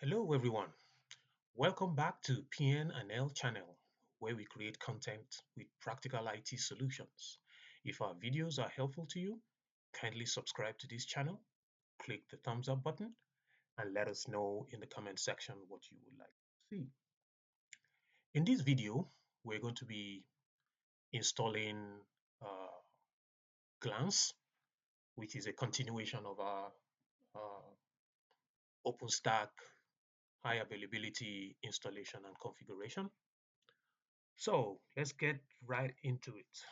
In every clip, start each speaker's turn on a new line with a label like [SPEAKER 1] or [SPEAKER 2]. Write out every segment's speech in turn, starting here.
[SPEAKER 1] Hello everyone. Welcome back to PN&L channel where we create content with practical IT solutions. If our videos are helpful to you, kindly subscribe to this channel, click the thumbs up button and let us know in the comment section what you would like to see. In this video, we're going to be installing uh, Glance, which is a continuation of our OpenStack high availability installation and configuration. So let's get right into it.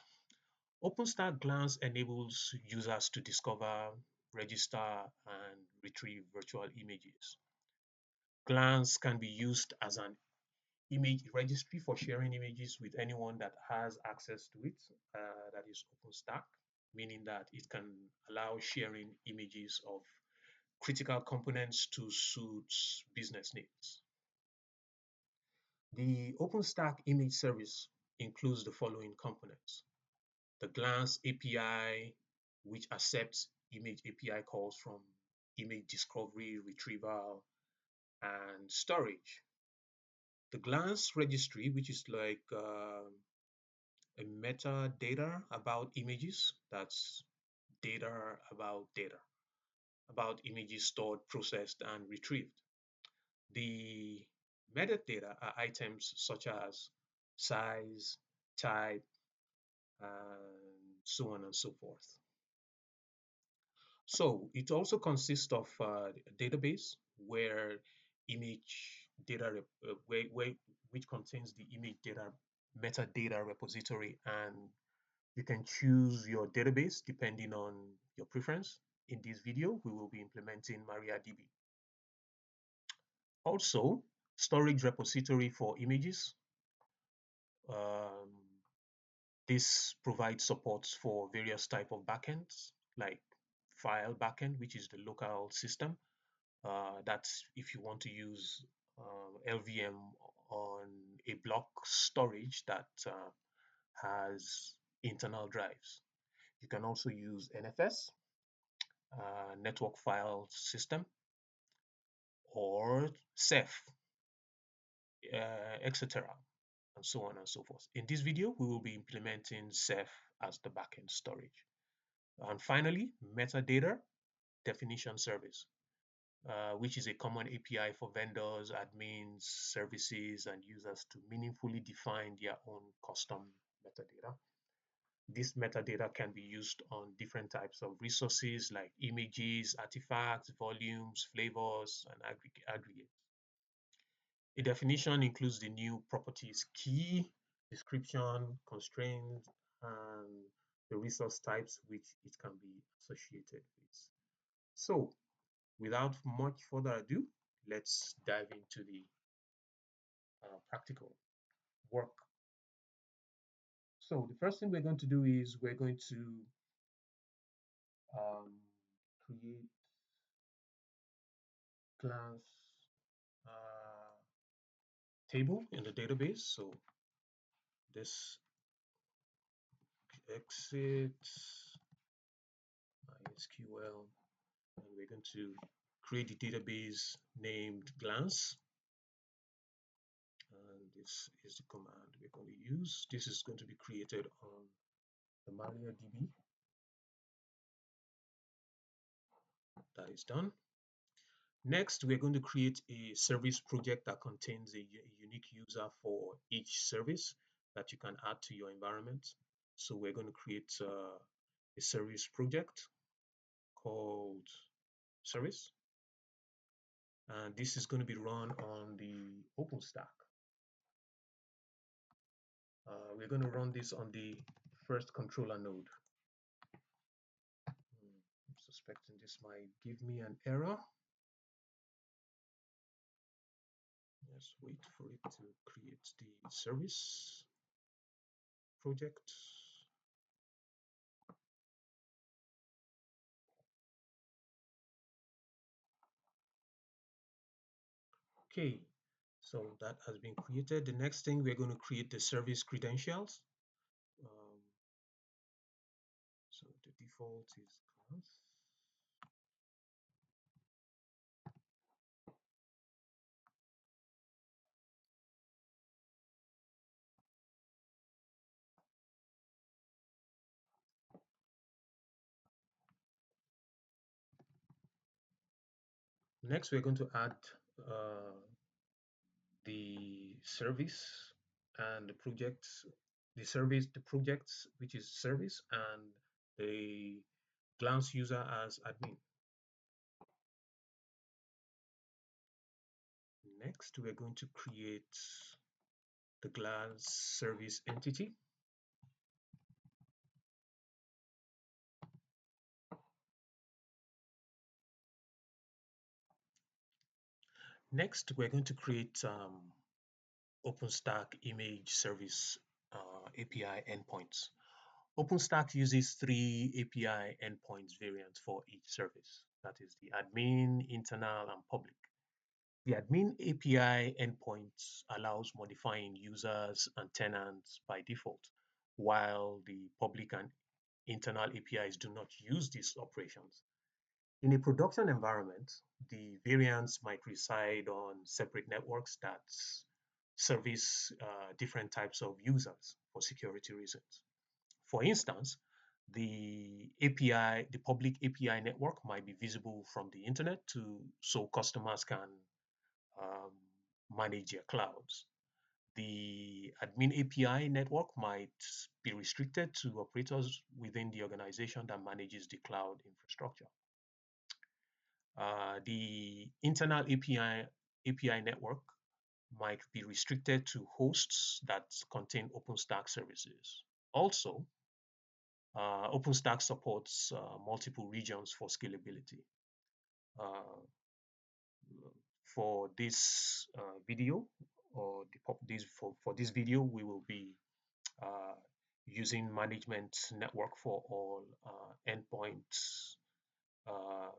[SPEAKER 1] OpenStack Glance enables users to discover, register, and retrieve virtual images. Glance can be used as an image registry for sharing images with anyone that has access to it, that is OpenStack, meaning that it can allow sharing images of critical components to suit business needs. The OpenStack image service includes the following components: the Glance API, which accepts image API calls from image discovery, retrieval, and storage. The Glance registry, which is like a metadata about images, that's data, about images stored, processed, and retrieved. The metadata are items such as size, type, and so on and so forth. So it also consists of a database where image data, which contains the image data metadata repository, and you can choose your database depending on your preference. In this video, we will be implementing MariaDB. Also, storage repository for images. Um, this provides supports for various type of backends like file backend, which is the local system. That's if you want to use LVM on a block storage that has internal drives. You can also use NFS, network file system, or Ceph, etc., and so on and so forth. In this video, we will be implementing Ceph as the backend storage. And finally, metadata definition service, which is a common API for vendors, admins, services, and users to meaningfully define their own custom metadata. This metadata can be used on different types of resources like images, artifacts, volumes, flavors, and aggregates. A definition includes the new properties key, description, constraints, and the resource types which it can be associated with. So, without much further ado, let's dive into the practical work. So, the first thing we're going to do is we're going to um, create class uh, table in the database. So, this exit MySQL, and we're going to create the database named Glance. And this is the command we're going to use. This is going to be created on the MariaDB. That is done. Next, we're going to create a service project that contains a unique user for each service that you can add to your environment. So we're going to create a service project called service. And this is going to be run on the OpenStack. We're going to run this on the first controller node. I'm suspecting this might give me an error. Let's wait for it to create the service project. Okay, so that has been created. The next thing, we're going to create the service credentials. Um, so the default is class. Next, we're going to add uh, the service and the projects, the service, the projects, which is service, and the glance user as admin. Next, we're going to create the glance service entity. Next, we're going to create OpenStack image service API endpoints. OpenStack uses 3 API endpoints variants for each service. That is the admin, internal, and public. The admin API endpoints allows modifying users and tenants by default, while the public and internal APIs do not use these operations. In a production environment, the variants might reside on separate networks that service different types of users for security reasons. For instance, the public API network might be visible from the internet so customers can um, manage their clouds. The admin API network might be restricted to operators within the organization that manages the cloud infrastructure. The internal API network might be restricted to hosts that contain OpenStack services. Also, OpenStack supports multiple regions for scalability. Uh, for this video, or for this video, we will be uh, using management network for all endpoints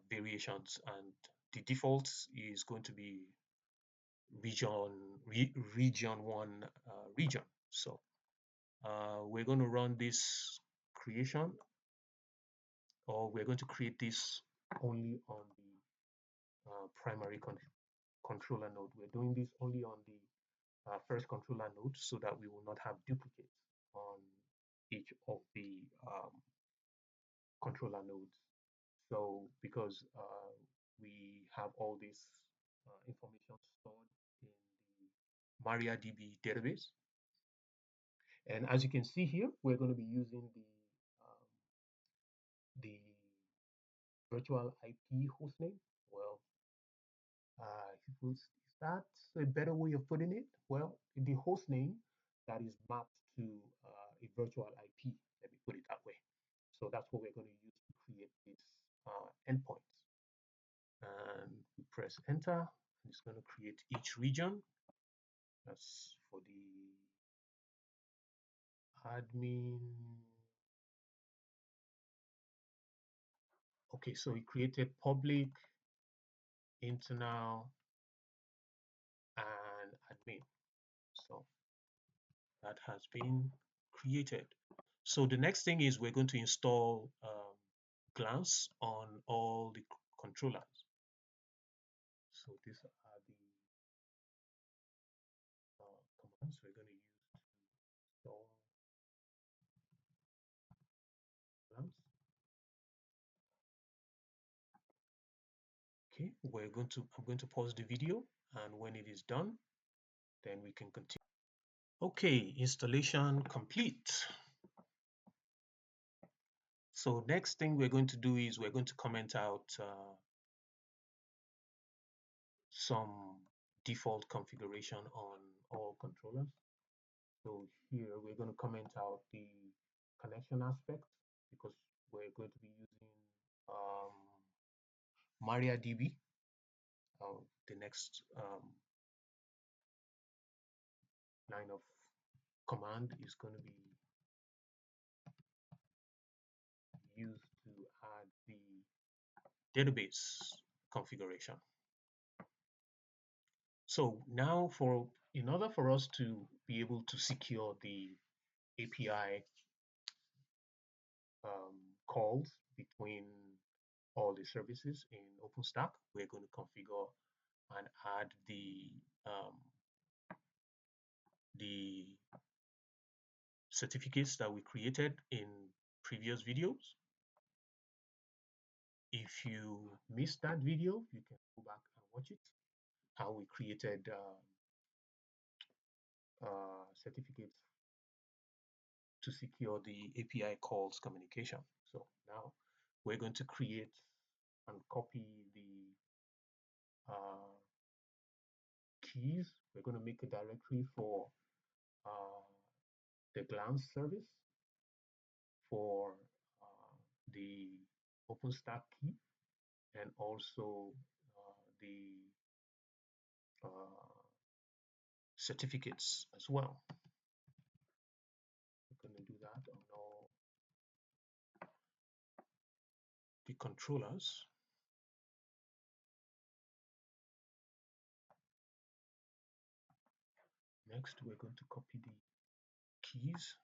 [SPEAKER 1] variations, and the default is going to be region one region. So we're going to run this creation, or we're going to create this only on the primary controller node. We're doing this only on the first controller node so that we will not have duplicates on each of the controller nodes. So because we have all this information stored in the MariaDB database, and as you can see here, we're going to be using the virtual IP hostname. Well, is that a better way of putting it? Well, the host name that is mapped to a virtual IP. Let me put it that way. So that's what we're going to use to create these endpoints. And we press enter, and it's going to create each region. That's for the admin. Okay, so we created public, internal, and admin. So that has been created. So the next thing is we're going to install Glance on all the controllers. So these are the commands we're going to use to install Glance. Okay, I'm going to pause the video, and when it is done, then we can continue. Okay, installation complete. So next thing we're going to do is we're going to comment out some default configuration on all controllers. So here we're going to comment out the connection aspect because we're going to be using um, MariaDB. The next line of command is going to be used to add the database configuration. So now in order for us to be able to secure the API calls between all the services in OpenStack, we're going to configure and add the certificates that we created in previous videos. If you missed that video, you can go back and watch it, how we created certificates to secure the API calls communication. So now we're going to create and copy the uh, keys. We're going to make a directory for uh, the glance service, for the OpenStack key, and also the uh, certificates as well. We're going to do that on all the controllers. Next, we're going to copy the keys.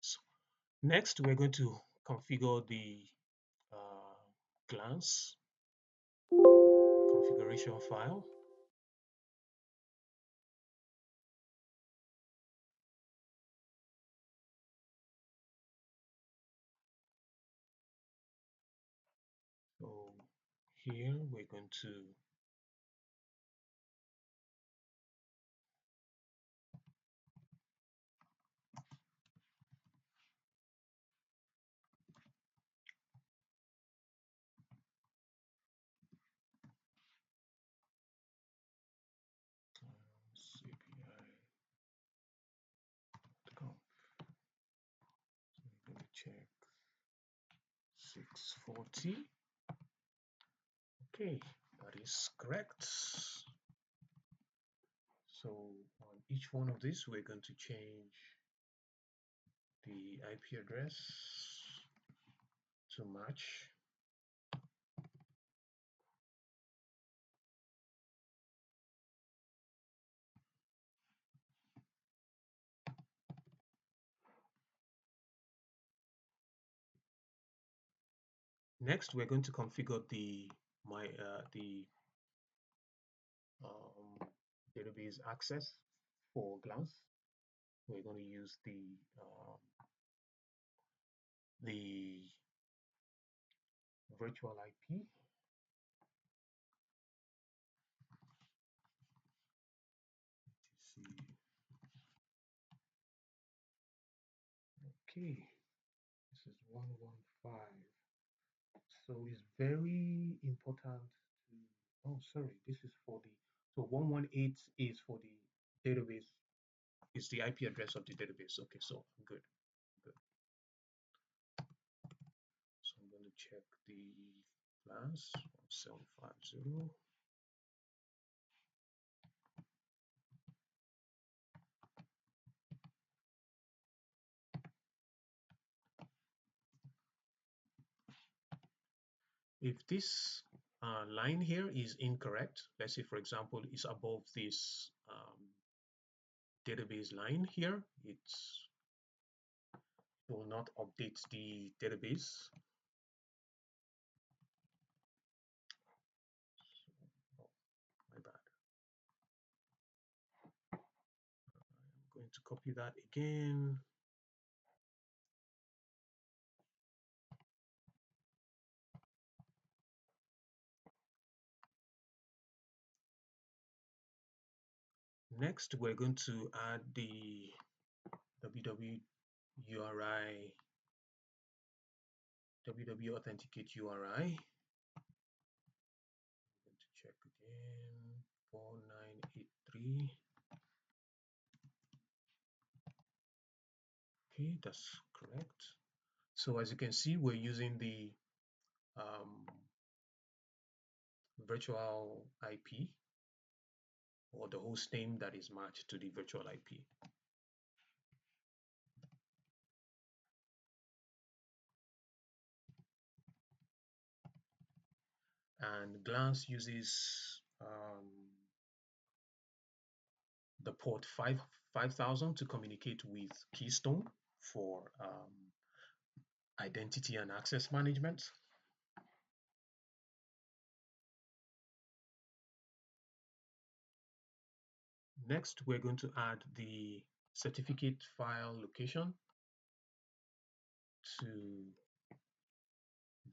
[SPEAKER 1] So next, we're going to configure the glance configuration file. So here we're going to API.conf. So we're going to check 640. Okay, that is correct. So on each one of these, we're going to change the IP address to match. Next, we're going to configure the um, database access for Glance. We're going to use the virtual IP. Okay, this is 115. So it's very important to, oh, sorry, this is for the, so 118 is for the database, is the IP address of the database. Okay, so good, good. So I'm going to check the plans, 1750. If this line here is incorrect, let's say, for example, is above this database line here, it will not update the database. Oh, my bad. I'm going to copy that again. Next, we're going to add the www URI, www authenticate URI. I'm going to check again, 4983. Okay, that's correct. So as you can see, we're using the virtual IP or the host name that is matched to the virtual IP. And Glance uses the port 5000 to communicate with Keystone for identity and access management. Next, we're going to add the certificate file location to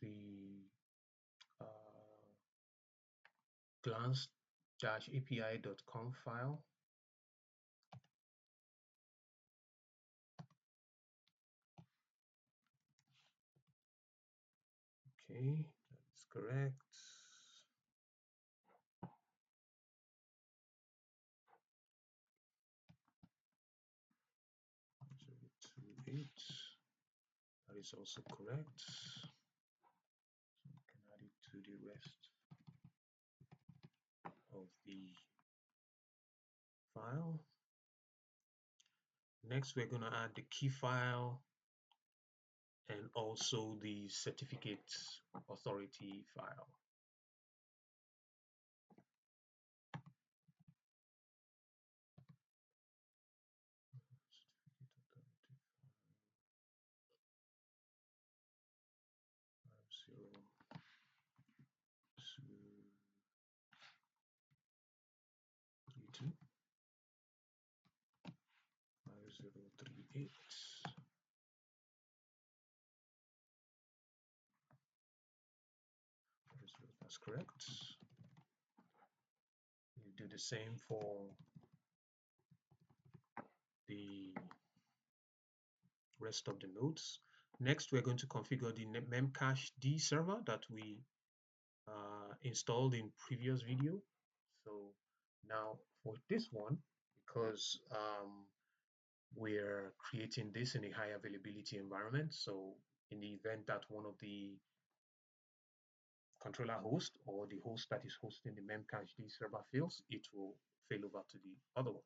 [SPEAKER 1] the glance-api.conf file. Okay, that's correct. That is also correct. So we can add it to the rest of the file. Next, we're going to add the key file and also the certificate authority file. That's correct. You do the same for the rest of the nodes. Next, we're going to configure the memcached server that we installed in previous video. So now for this one, because we're creating this in a high availability environment, so in the event that one of the controller host or the host that is hosting the memcached server fails, it will fail over to the other one.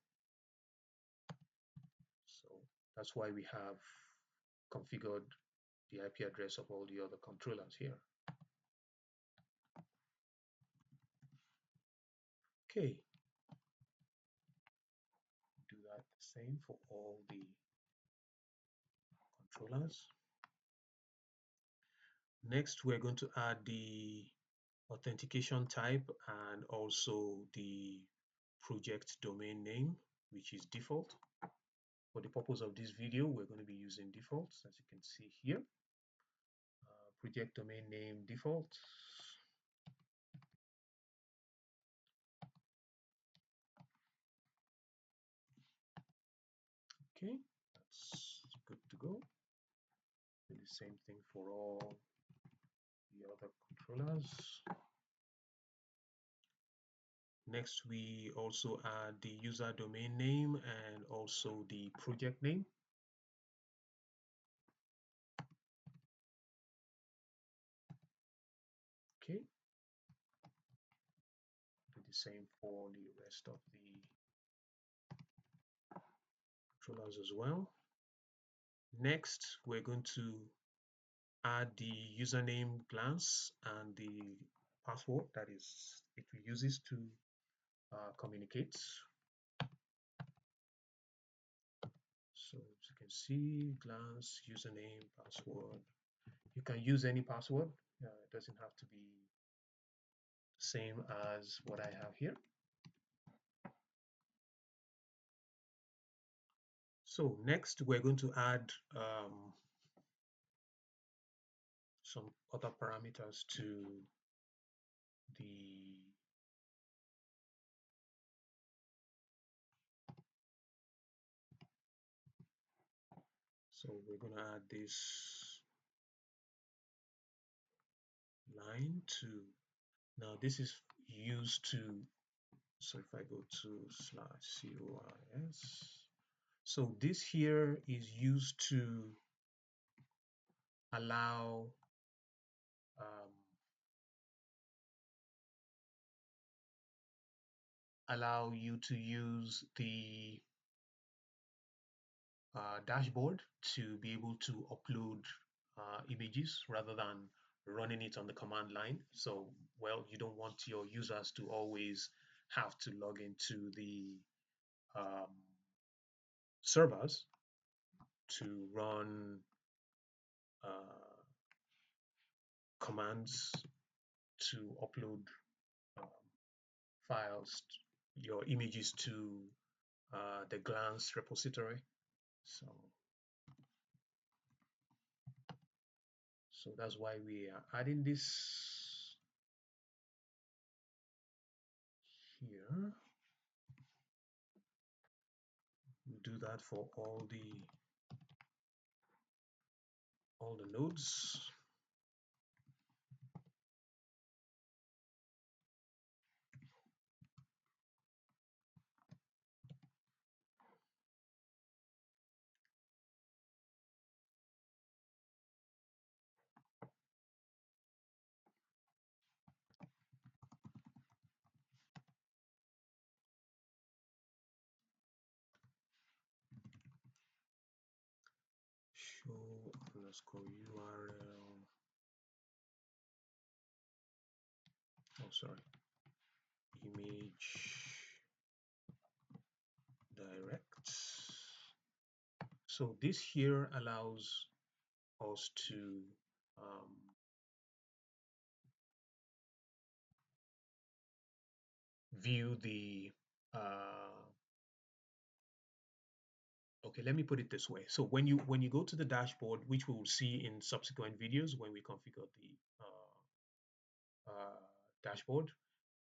[SPEAKER 1] So that's why we have configured the IP address of all the other controllers here. Okay, do that the same for all the controllers. Next, we're going to add the authentication type and also the project domain name, which is default. For the purpose of this video, we're going to be using defaults, as you can see here. Project domain name default. Okay, that's good to go. Do the same thing for all the other controllers. Next, we also add the user domain name and also the project name. Okay, do the same for the rest of the controllers as well. Next, we're going to add the username Glance and the password that is it uses to communicate. So as you can see, Glance, username, password. You can use any password. It doesn't have to be same as what I have here. So next, we're going to add some other parameters to the so we're going to add this line to now this is used to so if I go to /COIS, so this here is used to allow allow you to use the dashboard to be able to upload images rather than running it on the command line. So, well, you don't want your users to always have to log into the um, servers to run commands to upload um, files, your images to the Glance repository. So that's why we are adding this here. We do that for all the nodes. Show underscore URL. Oh, sorry. Image direct. So this here allows us to view the okay, let me put it this way. So when you go to the dashboard, which we will see in subsequent videos when we configure the dashboard,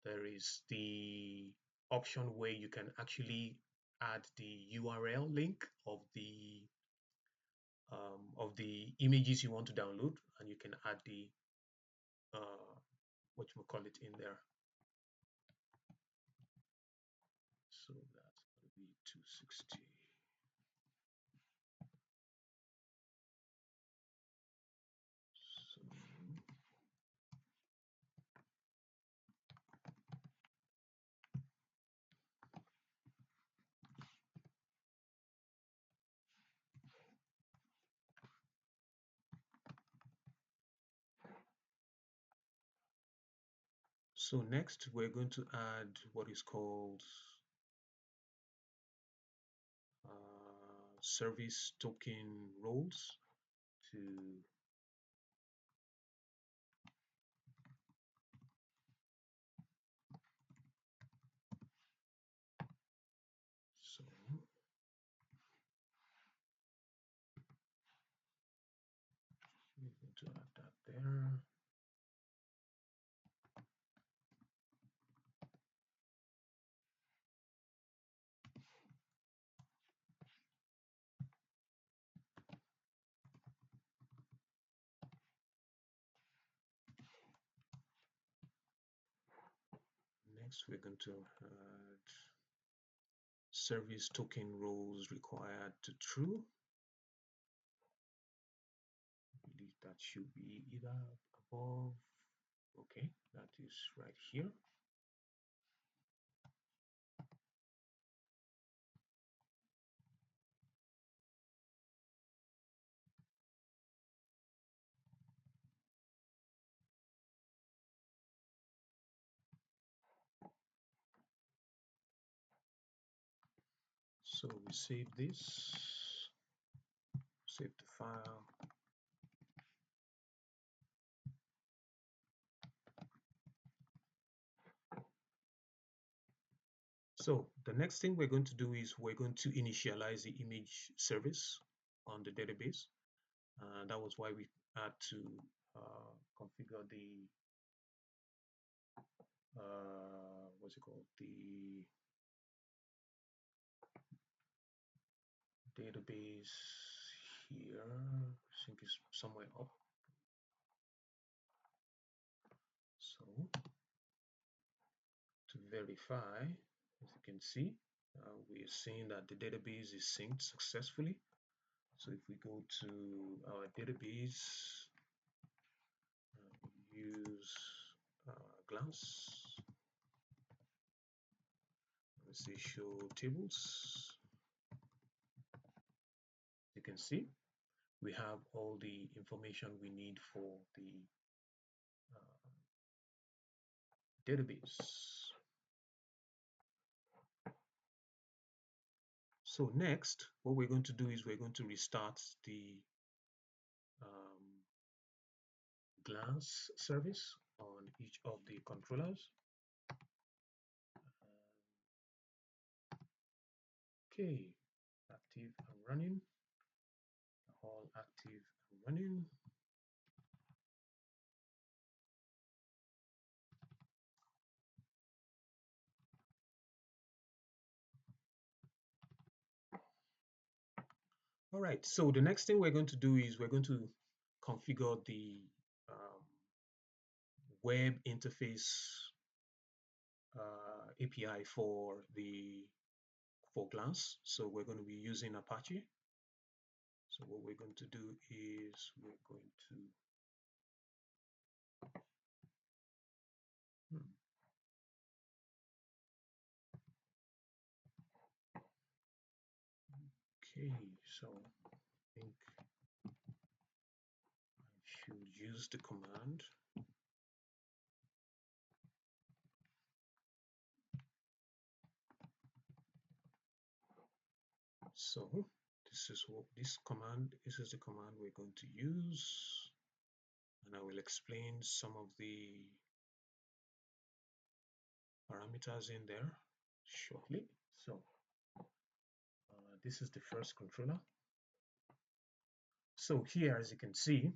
[SPEAKER 1] there is the option where you can actually add the URL link of the images you want to download, and you can add the what you call it in there. So that's going to be 260. So next we're going to add what is called service token roles to so we're going to add that there. Next we're going to add service token roles required to true. I believe that should be either above. Okay, that is right here. So we save this, save the file. So the next thing we're going to do is we're going to initialize the image service on the database. That was why we had to configure the what's it called, the database here. I think it's somewhere up. So to verify, as you can see, we're seeing that the database is synced successfully. So if we go to our database, use Glance, let's say show tables. You can see we have all the information we need for the database. So next, what we're going to do is we're going to restart the glance service on each of the controllers. Okay, active and running, all active and running. All right, so the next thing we're going to do is we're going to configure the web interface API for Glance. So we're going to be using Apache. So what we're going to do is we're going to okay, so I think I should use the command. So this is the command we're going to use, and I will explain some of the parameters in there shortly. So this is the first controller. So here, as you can see,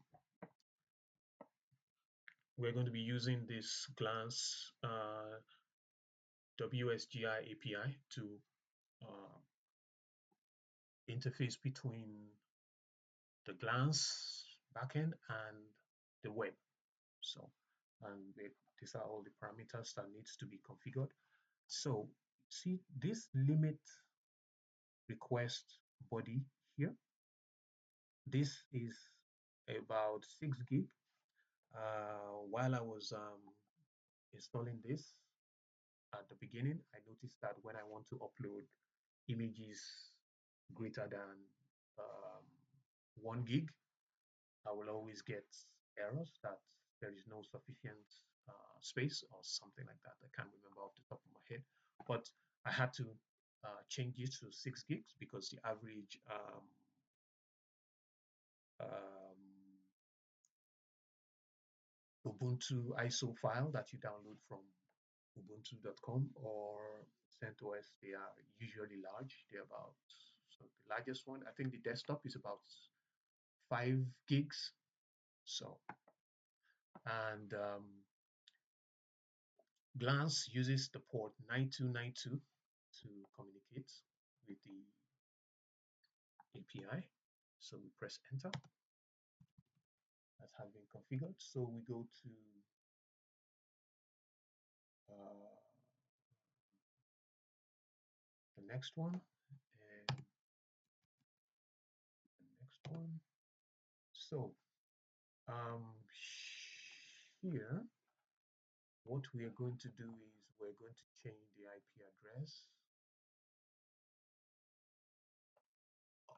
[SPEAKER 1] we're going to be using this Glance WSGI API to interface between the Glance backend and the web. So, and these are all the parameters that needs to be configured. So, see this limit request body here. This is about 6 gig. While I was installing this at the beginning, I noticed that when I want to upload images greater than 1 gig, I will always get errors that there is no sufficient space or something like that. I can't remember off the top of my head, but I had to change it to 6 gigs because the average Ubuntu ISO file that you download from ubuntu.com or CentOS, they are usually large. They're about, so the largest one, I think the desktop is about 5 gigs. So, and Glance uses the port 9292 to communicate with the API. So we press enter. That has been configured. So we go to the next one and the next one. So here, what we are going to do is we're going to change the IP address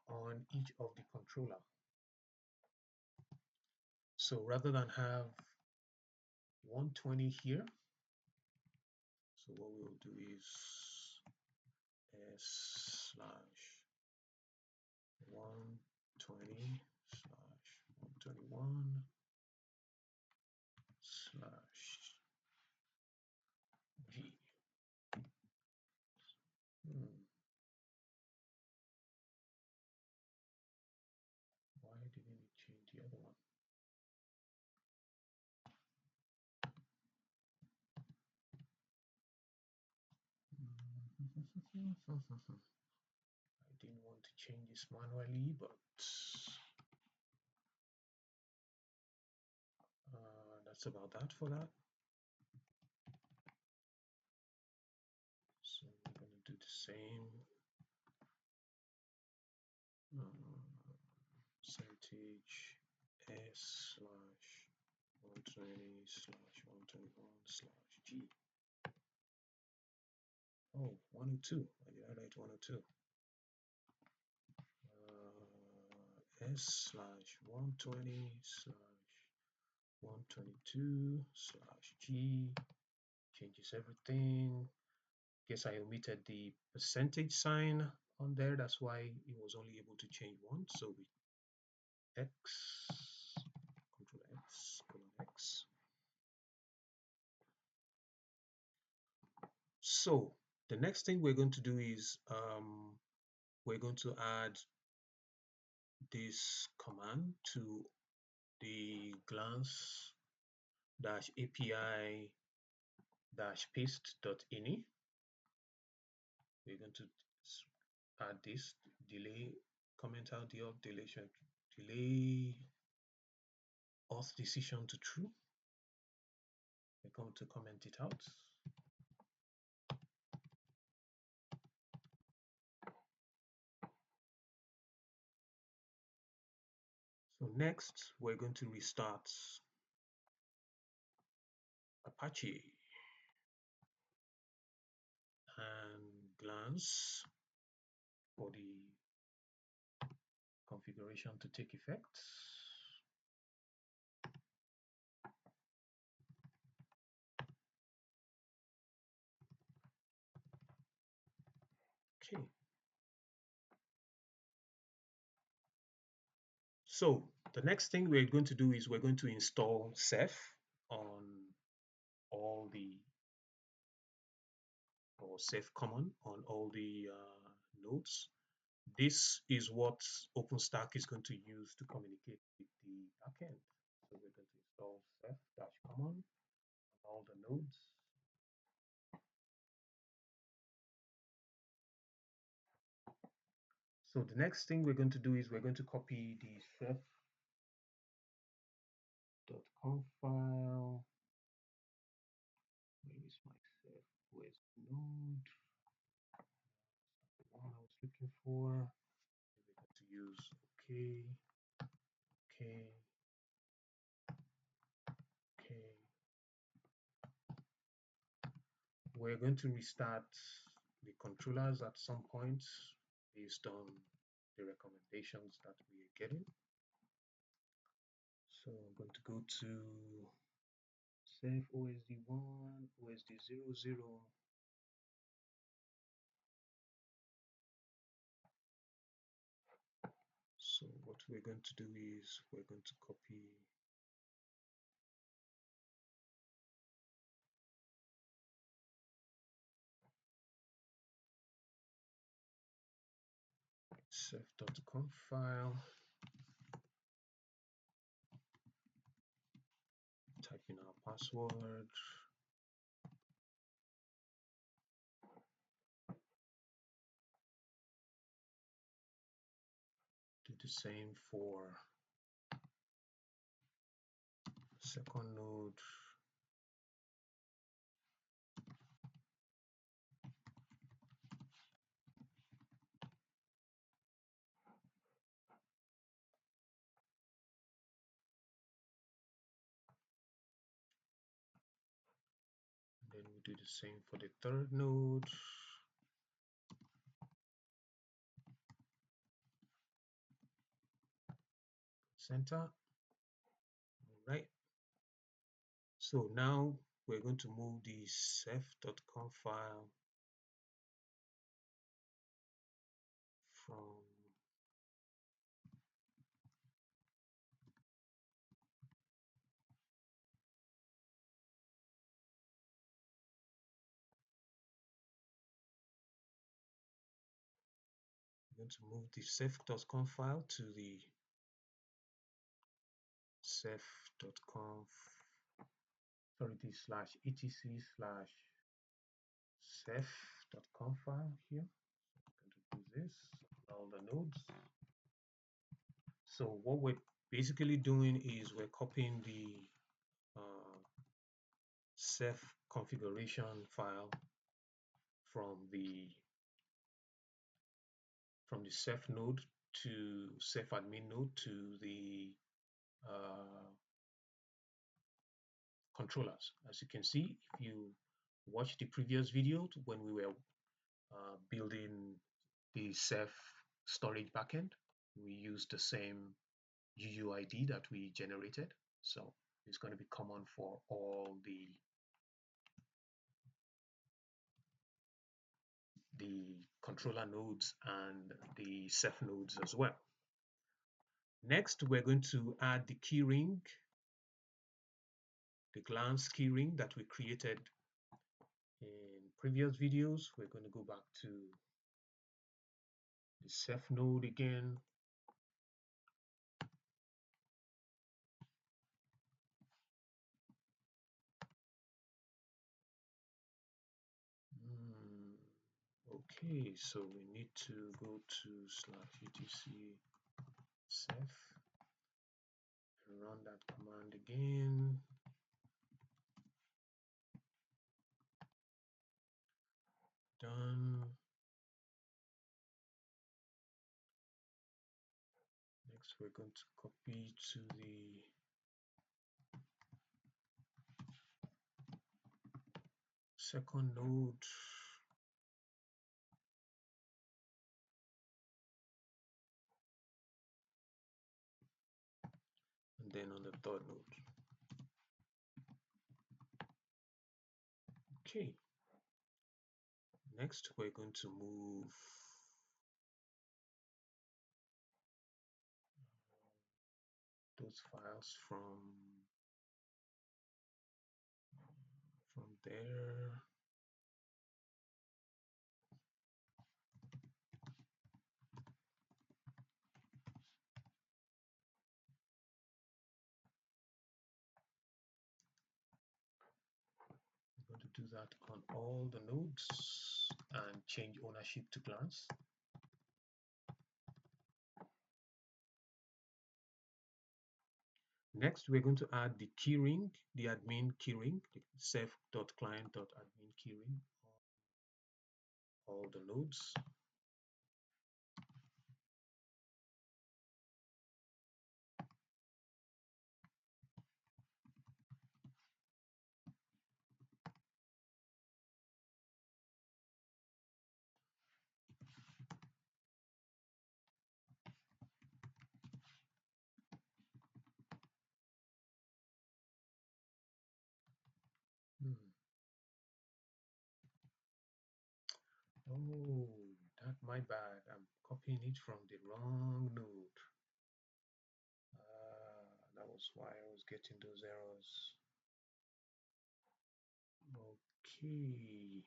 [SPEAKER 1] on each of the controller. So rather than have 120 here, so what we'll do is s/120/121/G. Why didn't it change the other one? I didn't want to change this manually, but that's about that for that. So we're going to do the same. Percentage s/120/121/G. Oh, 102. Why did I write 102? S slash 120 slash 122 slash G changes everything. Guess I omitted the percentage sign on there. That's why it was only able to change one. So we X, Control X, colon X. So the next thing we're going to do is we're going to add this command to the glance dash API dash paste.ini. We're going to add this delay comment out the auth deletion delay auth decision to true. We're going to comment it out. So next we're going to restart Apache and glance for the configuration to take effect. Okay. So the next thing we're going to do is we're going to install Ceph on all the or Ceph common on all the nodes. This is what OpenStack is going to use to communicate with the backend. So we're going to install Ceph-common on all the nodes. So the next thing we're going to do is we're going to copy the Ceph.conf file. Where is my Ceph? Where's the node? The one I was looking for. We're going to use OK, OK, OK. We're going to restart the controllers at some point based on the recommendations that we are getting. So I'm going to go to Ceph OSD1, OSD00. So what we're going to do is we're going to copy Ceph.conf file, type in our password, do the same for second node. And then we do the same for the third node. Center. All right. So now we're going to move the ceph.conf file from I'm going to move the ceph.conf file to the ceph.conf, sorry, the slash etc slash ceph.conf file here. I'm going to do this on all the nodes. So what we're basically doing is we're copying the Ceph configuration file from the Ceph node to Ceph admin node to the controllers. As you can see, if you watch the previous video when we were building the Ceph storage backend, we use the same UUID that we generated. So it's going to be common for all the controller nodes and the Ceph nodes as well. Next, we're going to add the keyring, the glance keyring that we created in previous videos. We're going to go back to the Ceph node again. Okay, so we need to go to /etc Ceph and run that command again. Done. Next, we're going to copy to the second node. And then on the third node. Okay. Next, we're going to move those files from there. I'm going to do that on all the nodes and change ownership to glance. Next, we're going to add the keyring, the admin keyring, the ceph.client.admin keyring, all the nodes. Oh, my bad. I'm copying it from the wrong node. That was why I was getting those errors. Okay.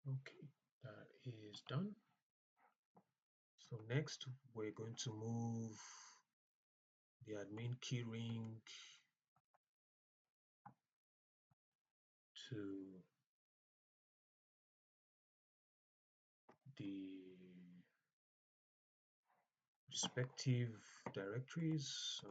[SPEAKER 1] Okay, that is done. So next, we're going to move the admin keyring to the respective directories. So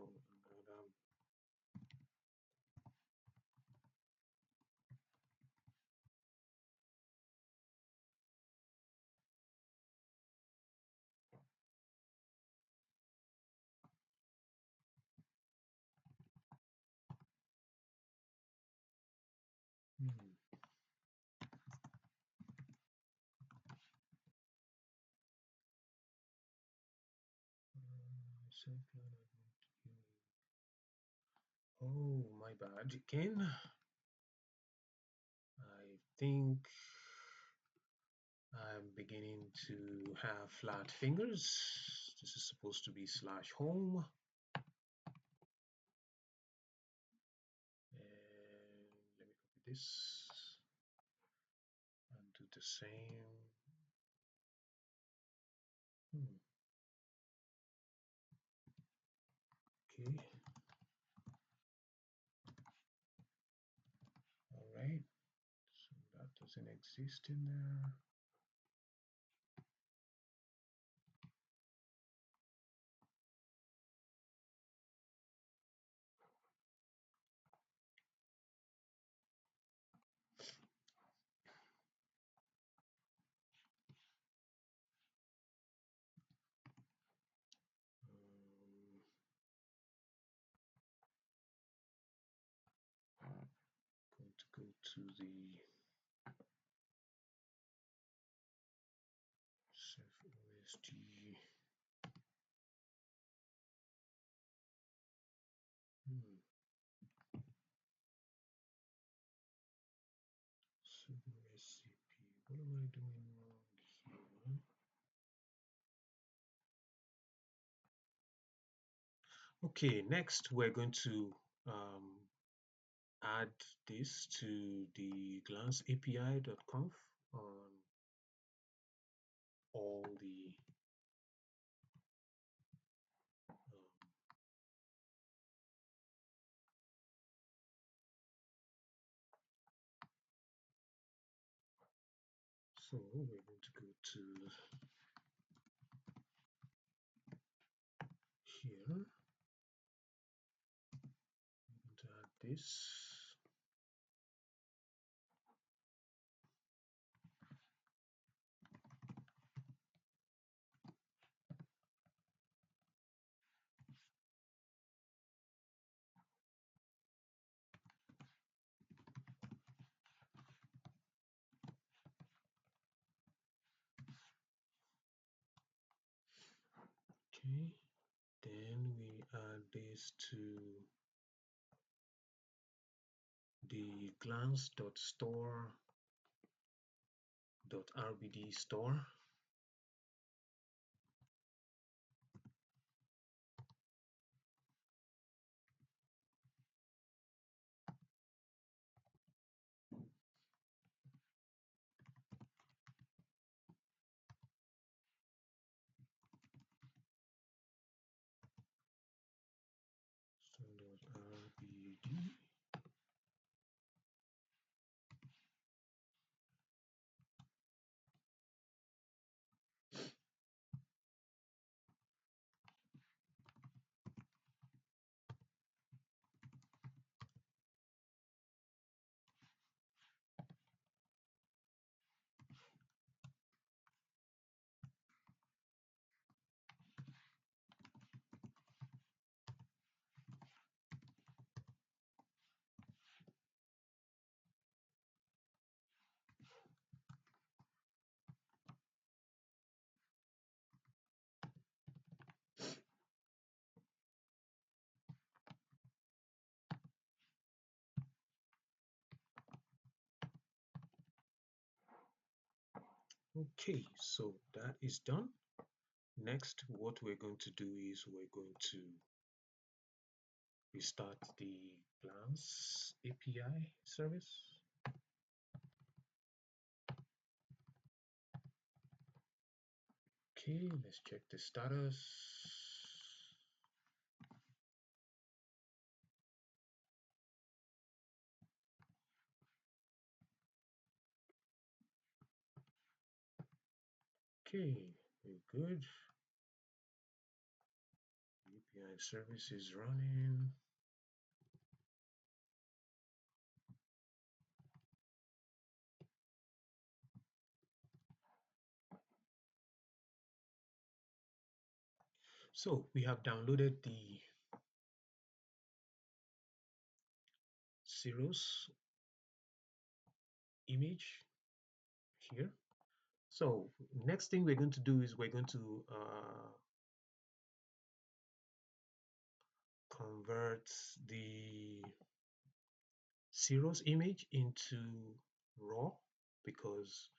[SPEAKER 1] oh, my bad again. I think I'm beginning to have flat fingers. This is supposed to be /home. And let me copy this and do the same. Okay. All right. So that doesn't exist in there. to the Ceph OSD. Super recipe. What am I doing wrong here? Okay, next we're going to add this to the glanceapi.conf on all the so we're going to go to here. I'm going to add this. Okay, then we add this to the glance.store.rbd store. Store.rbd. Okay, so that is done. Next, what we're going to do is we're going to restart the Glance API service. Okay, let's check the status. Okay, we're good. API service is running. So we have downloaded the Ceros image here. So next thing we're going to do is we're going to convert the Ceros image into RAW because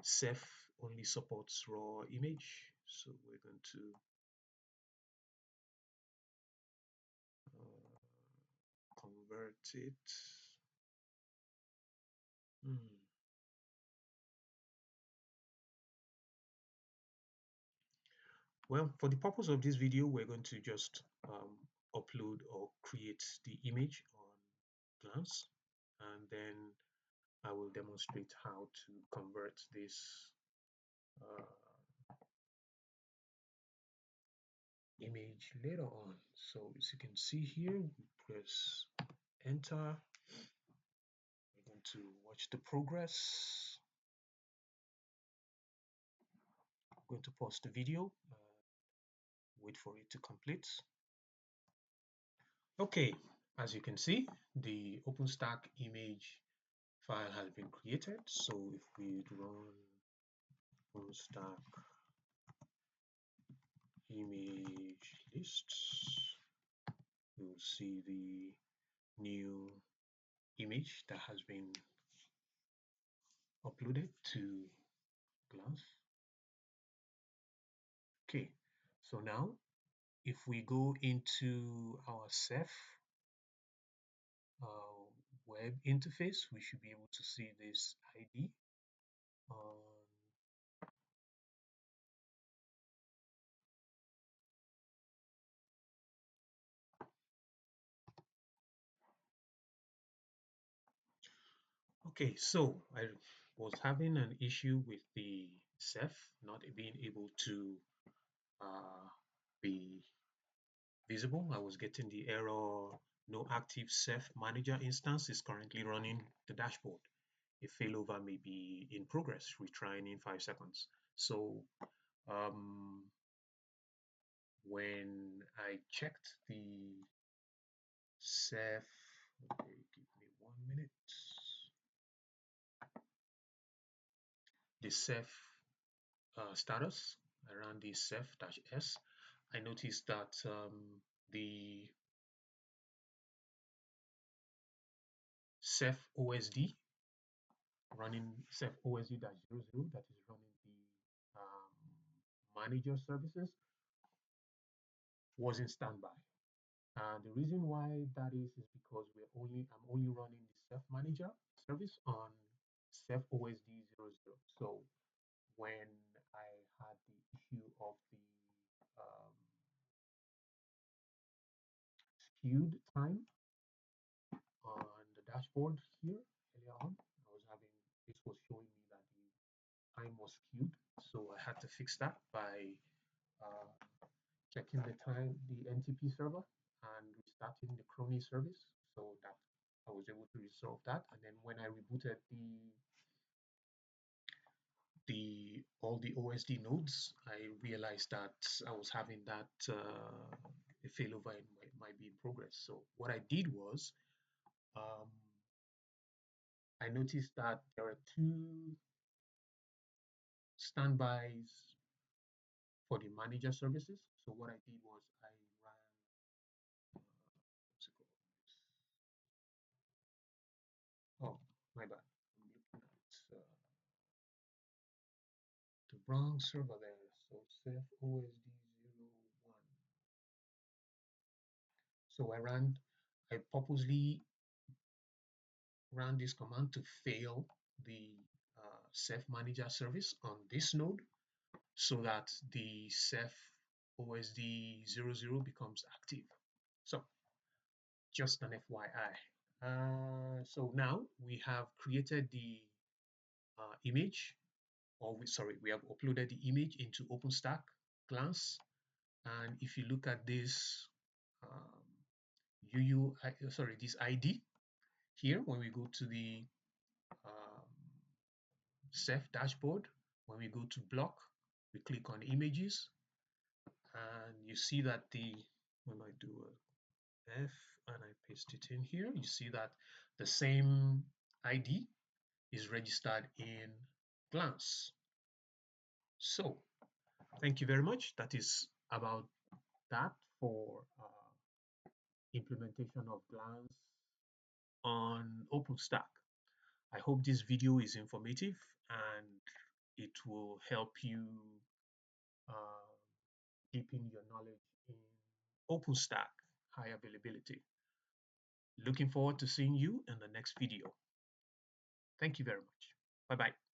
[SPEAKER 1] Ceph only supports RAW image. So we're going to convert it. Well, for the purpose of this video, we're going to just upload or create the image on Glance, and then I will demonstrate how to convert this image later on. So as you can see here, we press enter. We're going to watch the progress. I'm going to pause the video, wait for it to complete. Okay, as you can see, the OpenStack image file has been created. So if we run OpenStack image lists, we'll see the new image that has been uploaded to Glance. Okay, so now if we go into our Ceph uh, web interface, we should be able to see this ID. Okay, so I was having an issue with the Ceph not being able to uh, be visible. I was getting the error, no active Ceph manager instance is currently running the dashboard. A failover may be in progress, retrying in 5 seconds. So um, when I checked the Ceph, okay, give me 1 minute, the Ceph status around the Ceph-S, I noticed that the Ceph OSD running Ceph OSD-00 that is running the manager services was in standby. The reason why that is because I'm only running the Ceph manager service on Ceph OSD-00. So when I had the issue of the um, skewed time on the dashboard here earlier on, this was showing me that the time was skewed. So I had to fix that by uh, checking the time, the NTP server, and restarting the Crony service, so that I was able to resolve that. And then when I rebooted the all the OSD nodes, I realized that I was having that a failover might be in progress. So what I did was um, I noticed that there are two standbys for the manager services. So what I did was I ran what's it called? Oh, my bad. I'm looking at the wrong server there. So Ceph OSD-01. So I purposely ran this command to fail the Ceph manager service on this node so that the Ceph OSD-00 becomes active. So just an FYI. So now we have created the image, we have uploaded the image into OpenStack Glance. And if you look at this this ID here, when we go to the um, Ceph dashboard, when we go to block, we click on images, and you see that when I do a F and I paste it in here, you see that the same ID is registered in Glance. So thank you very much. That is about that for implementation of Glance on OpenStack. I hope this video is informative and it will help you uh, deepen your knowledge in OpenStack high availability. Looking forward to seeing you in the next video. Thank you very much. Bye bye.